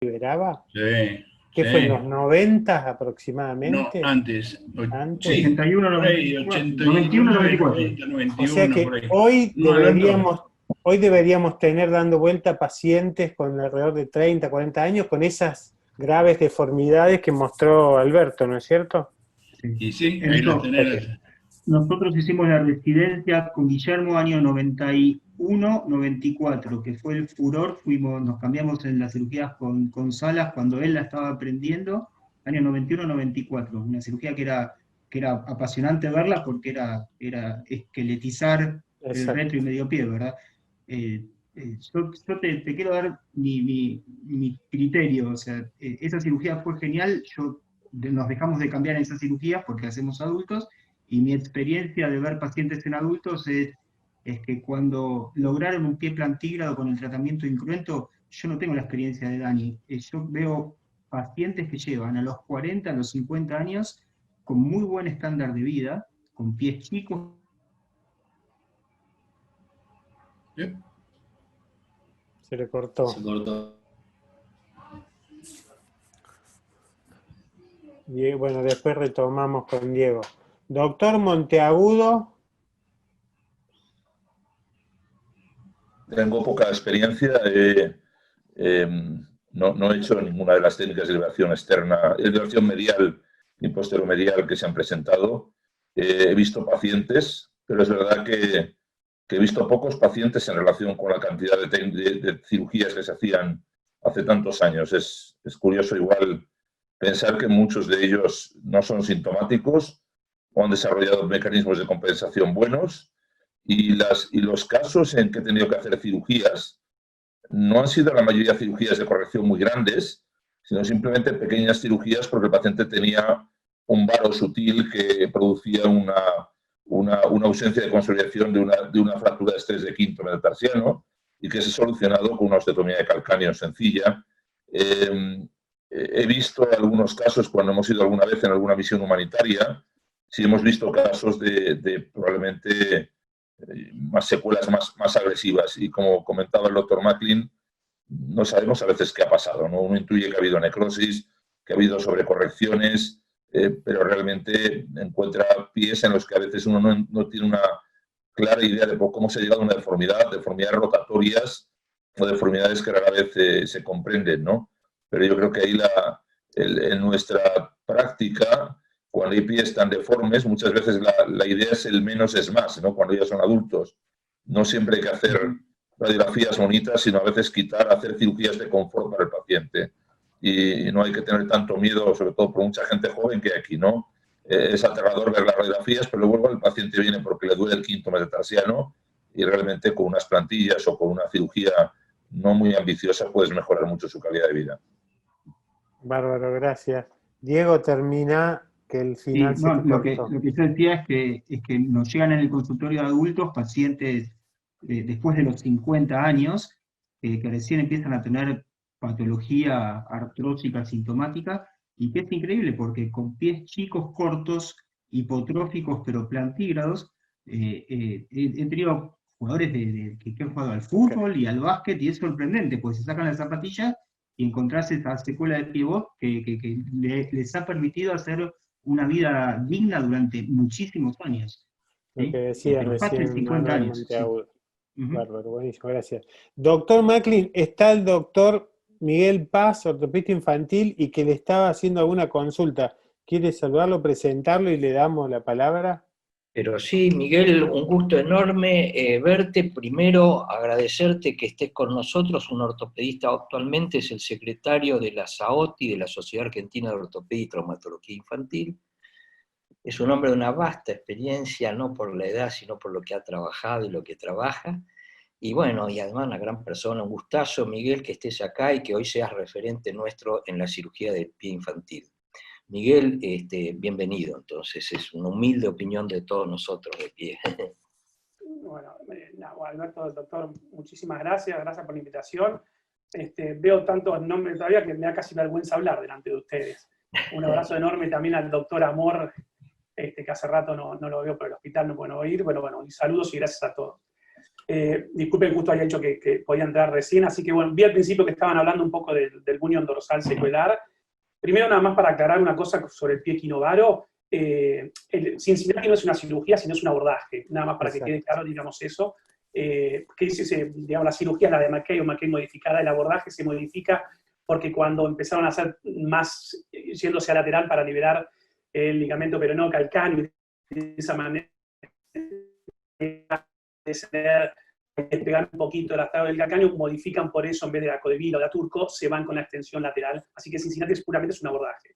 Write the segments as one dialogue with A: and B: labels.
A: liberaba?
B: Sí,
A: ¿Qué fue, en
B: sí.
A: los 90
B: No,
A: aproximadamente?
B: antes.
A: ¿Antes?
B: Sí,
C: 81,
B: por ahí,
C: 94, 91,
B: 89,
C: 94.
B: 90,
A: O sea
B: 91, por
A: que
B: ahí. Uno de los dos.
A: hoy deberíamos tener dando vuelta pacientes con alrededor de 30, 40 años con esas graves deformidades que mostró Alberto, ¿no es cierto?
C: Sí.
B: Y sí, ahí las
C: Enzo,
A: Ok.
B: tenés.
C: nosotros hicimos la residencia con Guillermo año 91, 94, que fue el furor, nos cambiamos en las cirugías con Salas cuando él la estaba aprendiendo, año 91, 94, una cirugía que era apasionante verla porque era esqueletizar el
A: Exacto.
C: retro y medio pie, ¿verdad? Yo te quiero dar mi criterio, o sea, esa cirugía fue genial, nos dejamos de cambiar en esa cirugía porque hacemos adultos, y mi experiencia de ver pacientes en adultos es que cuando lograron un pie plantígrado con el tratamiento incruento, yo no tengo la experiencia de Dani. Yo veo pacientes que llevan a los 40, a los 50 años, con muy buen estándar de vida, con pies chicos.
B: ¿Eh?
A: Se le cortó.
D: Se cortó.
A: Bueno, después retomamos con Diego. Doctor Monteagudo.
E: Tengo poca experiencia. No he hecho ninguna de las técnicas de liberación externa, de liberación medial ni posteromedial que se han presentado. He visto pacientes, pero es verdad que he visto pocos pacientes en relación con la cantidad de cirugías que se hacían hace tantos años. Es curioso igual pensar que muchos de ellos no son sintomáticos o han desarrollado mecanismos de compensación buenos, y los casos en que he tenido que hacer cirugías no han sido la mayoría cirugías de corrección muy grandes, sino simplemente pequeñas cirugías porque el paciente tenía un varo sutil que producía una ausencia de consolidación de una fractura de estrés de quinto metatarsiano, y que se ha solucionado con una osteotomía de calcáneo sencilla. He visto algunos casos cuando hemos ido alguna vez en alguna misión humanitaria, sí hemos visto casos de probablemente más secuelas más agresivas, y como comentaba el doctor Macklin, no sabemos a veces qué ha pasado, ¿no? Uno intuye que ha habido necrosis, que ha habido sobrecorrecciones, pero realmente encuentra pies en los que a veces uno no tiene una clara idea de cómo se ha llegado a una deformidad, deformidades rotatorias o deformidades que rara vez se comprenden, ¿no? Pero yo creo que ahí en nuestra práctica, cuando hay pies tan deformes, muchas veces la idea es el menos es más, ¿no? Cuando ya son adultos. No siempre hay que hacer radiografías bonitas, sino a veces hacer cirugías de confort para el paciente. Y no hay que tener tanto miedo, sobre todo por mucha gente joven que hay aquí, ¿no? Es aterrador ver las radiografías, pero luego el paciente viene porque le duele el quinto metatarsiano, y realmente con unas plantillas o con una cirugía no muy ambiciosa puedes mejorar mucho su calidad de vida.
A: Bárbaro, gracias. Diego, termina, que el final
C: Sí,
A: se
C: no,
A: te
C: lo que
A: cortó.
C: yo decía es que nos llegan en el consultorio de adultos pacientes después de los 50 años, que recién empiezan a tener patología artrósica sintomática, y que es increíble porque con pies chicos, cortos, hipotróficos pero plantígrados, he tenido jugadores que han jugado al fútbol y al básquet, y es sorprendente, pues se sacan las zapatillas y encontrás esa secuela de pivot que les ha permitido hacer una vida digna durante muchísimos años.
A: Lo que
C: ¿Sí?
A: decía
C: Pero fácil,
A: recién
C: 50
A: Manuel
C: años. Sí.
A: Monteagudo.
C: Uh-huh.
A: Bárbaro, buenísimo, gracias. Doctor Macklin, está el doctor Miguel Paz, ortopedista infantil, y que le estaba haciendo alguna consulta. ¿Quiere saludarlo, presentarlo y le damos la palabra?
F: Pero sí, Miguel, un gusto enorme verte. Primero, agradecerte que estés con nosotros. Un ortopedista actualmente es el secretario de la SAOTI, de la Sociedad Argentina de Ortopedia y Traumatología Infantil. Es un hombre de una vasta experiencia, no por la edad, sino por lo que ha trabajado y lo que trabaja. Y bueno, y además una gran persona, un gustazo, Miguel, que estés acá y que hoy seas referente nuestro en la cirugía del pie infantil. Miguel, bienvenido, entonces es una humilde opinión de todos nosotros de pie.
G: Bueno, Alberto, doctor, muchísimas gracias por la invitación. Veo tantos nombres todavía que me da casi vergüenza hablar delante de ustedes. Un abrazo enorme también al doctor Amor, que hace rato no lo veo por el hospital, no puedo ir. Bueno, y saludos y gracias a todos. Disculpen, justo había dicho que podía entrar recién, así que bueno, vi al principio que estaban hablando un poco del bunion dorsal secuelar. Primero, nada más para aclarar una cosa sobre el pie equinovaro. El Cincinnati no es una cirugía, sino es un abordaje. Nada más para que quede claro, digamos eso. Que dice, digamos, la cirugía, la de McKay o McKay modificada, el abordaje se modifica porque cuando empezaron a hacer más, yéndose a lateral para liberar el ligamento peroneo calcáneo, de esa manera despegar un poquito el estado del calcáneo, modifican por eso, en vez de la Codeville o la Turco, se van con la extensión lateral. Así que Cincinnati puramente es un abordaje.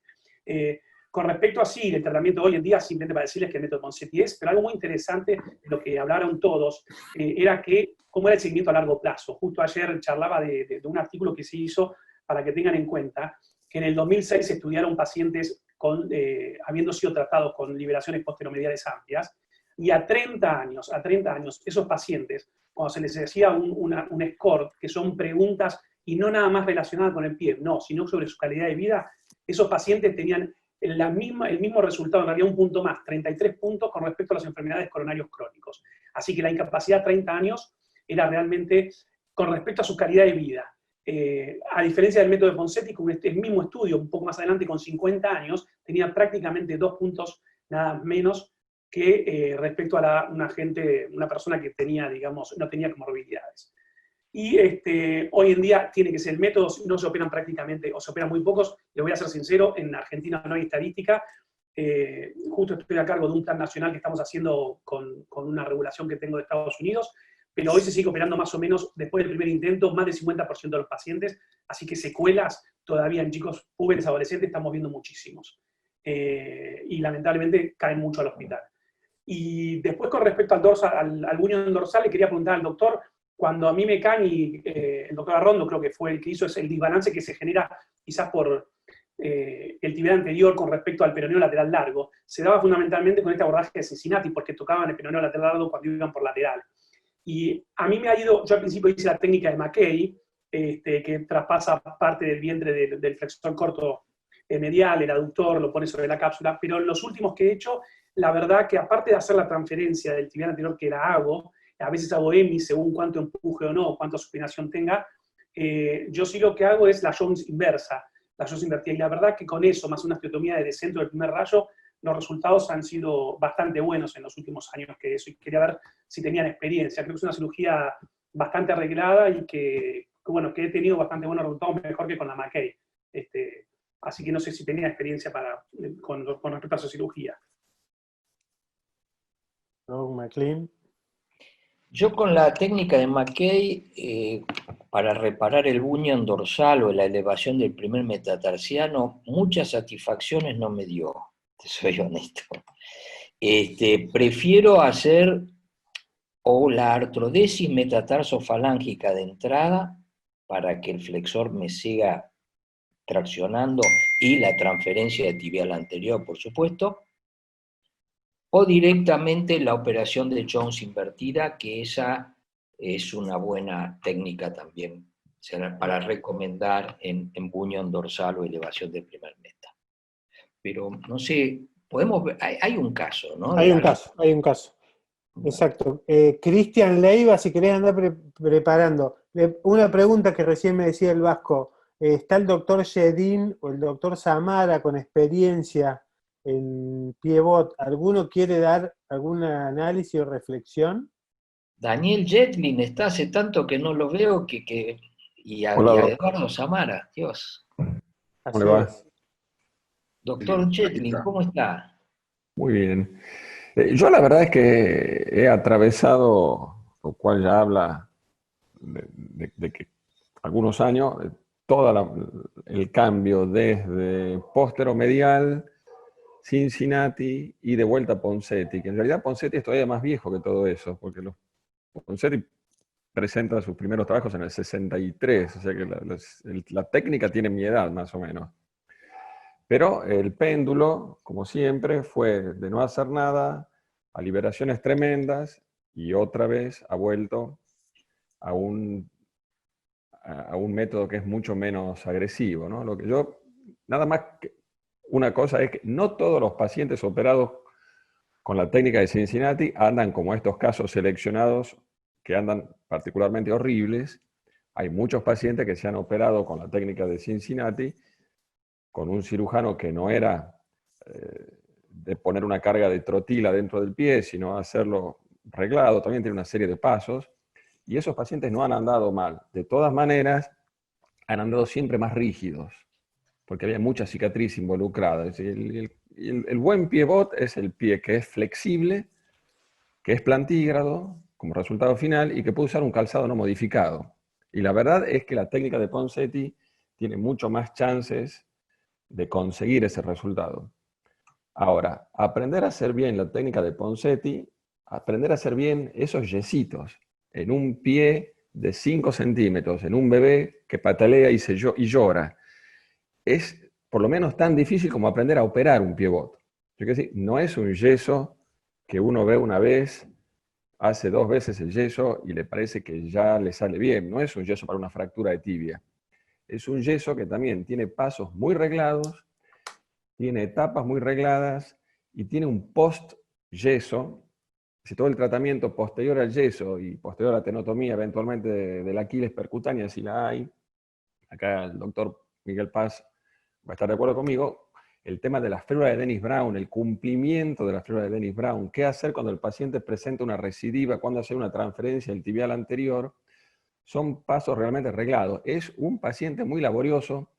G: Con respecto a sí, el tratamiento hoy en día, simplemente para decirles que el método Ponseti es, pero algo muy interesante, de lo que hablaron todos, era que, cómo era el seguimiento a largo plazo. Justo ayer charlaba de un artículo que se hizo para que tengan en cuenta que en el 2006 se estudiaron pacientes habiendo sido tratados con liberaciones posteromediales amplias, y a 30 años, esos pacientes, cuando se les hacía un score, que son preguntas, y no nada más relacionadas con el pie, no, sino sobre su calidad de vida, esos pacientes tenían el mismo resultado, en realidad un punto más, 33 puntos con respecto a las enfermedades coronarios crónicos. Así que la incapacidad a 30 años era realmente con respecto a su calidad de vida. A diferencia del método de Ponseti, con el mismo estudio, un poco más adelante, con 50 años, tenía prácticamente 2 puntos nada menos que respecto a una persona que tenía, digamos, no tenía comorbilidades. Y hoy en día tiene que ser el método, no se operan prácticamente, o se operan muy pocos. Le voy a ser sincero, en Argentina no hay estadística. Justo estoy a cargo de un plan nacional que estamos haciendo con una regulación que tengo de Estados Unidos, pero hoy se sigue operando más o menos, después del primer intento, más del 50% de los pacientes, así que secuelas todavía en chicos jóvenes, adolescentes, estamos viendo muchísimos. Y lamentablemente caen mucho al hospital. Y después, con respecto al bunion dorsal, le quería preguntar al doctor, cuando a mí me caen, y el doctor Arrondo creo que fue el que hizo, es el desbalance que se genera quizás por el tibial anterior con respecto al peroneo lateral largo, se daba fundamentalmente con este abordaje de Cincinnati, porque tocaban el peroneo lateral largo cuando iban por lateral. Y a mí me ha ido, yo al principio hice la técnica de McKay, que traspasa parte del vientre del flexor corto medial, el aductor, lo pone sobre la cápsula, pero en los últimos que he hecho, la verdad que aparte de hacer la transferencia del tibial anterior, que la hago, a veces hago EMI según cuánto empuje o no, cuánta supinación tenga, yo sí lo que hago es la Jones inversa, la Jones invertida, y la verdad que con eso, más una osteotomía de centro del primer rayo, los resultados han sido bastante buenos en los últimos años que eso, y quería ver si tenían experiencia. Creo que es una cirugía bastante arreglada y que he tenido bastante buenos resultados, mejor que con la McKay. Así que no sé si tenía experiencia con respecto a esa cirugía.
A: Doug McLean.
F: Yo con la técnica de McKay, para reparar el bunion dorsal o la elevación del primer metatarsiano, muchas satisfacciones no me dio, te soy honesto. Prefiero hacer o la artrodesis metatarsofalángica de entrada, para que el flexor me siga traccionando, y la transferencia de tibial anterior, por supuesto, o directamente la operación de Jones invertida, que esa es una buena técnica también para recomendar en bunion dorsal o elevación del primer meta. Pero no sé, podemos ver, hay un caso, ¿no?
A: Hay un caso. Exacto. Cristian Leiva, si querés andar preparando. Una pregunta que recién me decía el Vasco. ¿Está el doctor Jedin o el doctor Samara con experiencia en pie-bot? ¿Alguno quiere dar algún análisis o reflexión?
F: Daniel Jetlin está hace tanto que no lo veo, y a Eduardo Samara, Dios.
A: ¿Cómo le va?
F: Doctor Jetlin, ¿cómo está?
D: Muy bien. Yo la verdad es que he atravesado, lo cual ya habla de que algunos años, todo el cambio desde posteromedial, Cincinnati y de vuelta a Ponseti, que en realidad Ponseti es todavía más viejo que todo eso, porque Ponseti presenta sus primeros trabajos en el 63, o sea que la técnica tiene mi edad más o menos. Pero el péndulo, como siempre, fue de no hacer nada a liberaciones tremendas, y otra vez ha vuelto a un método que es mucho menos agresivo, ¿no? Lo que yo, nada más que una cosa es que no todos los pacientes operados con la técnica de Cincinnati andan como estos casos seleccionados que andan particularmente horribles. Hay muchos pacientes que se han operado con la técnica de Cincinnati, con un cirujano que no era de poner una carga de trotila dentro del pie, sino hacerlo reglado, también tiene una serie de pasos, y esos pacientes no han andado mal. De todas maneras, han andado siempre más rígidos, porque había mucha cicatriz involucrada. Es decir, el buen pie-bot es el pie que es flexible, que es plantígrado como resultado final y que puede usar un calzado no modificado. Y la verdad es que la técnica de Ponseti tiene mucho más chances de conseguir ese resultado. Ahora, aprender a hacer bien la técnica de Ponseti, aprender a hacer bien esos yesitos en un pie de 5 centímetros, en un bebé que patalea y llora, es por lo menos tan difícil como aprender a operar un pie-bot. Yo quiero decir, no es un yeso que uno ve una vez, hace 2 veces el yeso y le parece que ya le sale bien. No es un yeso para una fractura de tibia. Es un yeso que también tiene pasos muy reglados, tiene etapas muy regladas y tiene un post-yeso. Si todo el tratamiento posterior al yeso y posterior a la tenotomía eventualmente del Aquiles percutánea, si la hay, acá el doctor Miguel Paz va a estar de acuerdo conmigo, el tema de la férula de Dennis Brown, el cumplimiento de la férula de Dennis Brown, qué hacer cuando el paciente presenta una recidiva, cuándo hacer una transferencia del tibial anterior, son pasos realmente arreglados. Es un paciente muy laborioso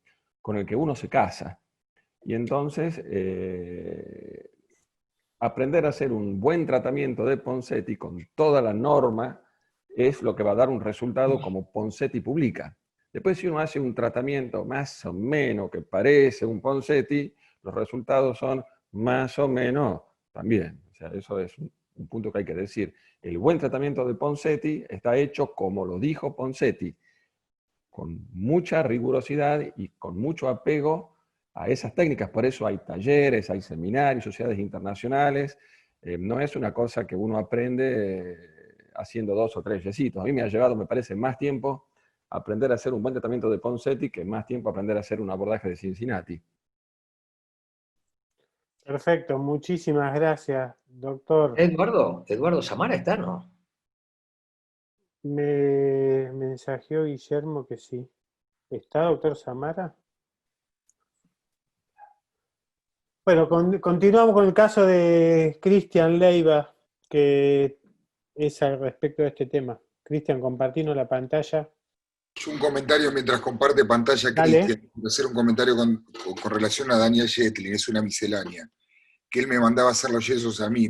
D: con el que uno se casa. Y entonces, aprender a hacer un buen tratamiento de Ponseti con toda la norma es lo que va a dar un resultado como Ponseti publica. Después, si uno hace un tratamiento más o menos que parece un Ponseti, los resultados son más o menos también. O sea, eso es un punto que hay que decir. El buen tratamiento de Ponseti está hecho como lo dijo Ponseti, con mucha rigurosidad y con mucho apego a esas técnicas. Por eso hay talleres, hay seminarios, sociedades internacionales. No es una cosa que uno aprende haciendo 2 o 3 yesitos. A mí me ha llevado, me parece, más tiempo aprender a hacer un buen tratamiento de Ponseti que más tiempo aprender a hacer un abordaje de Cincinnati.
A: Perfecto, muchísimas gracias, doctor.
F: Eduardo Samara está, ¿no?
A: Me mensajeó Guillermo que sí. ¿Está, doctor Samara? Bueno, continuamos con el caso de Cristian Leiva, que es al respecto de este tema. Cristian, compartinos la pantalla.
B: Un comentario mientras comparte pantalla,
A: Dale.
B: Cristian. Hacer un comentario con relación a Daniel Yetlin, es una miscelánea. Que él me mandaba hacer los yesos a mí.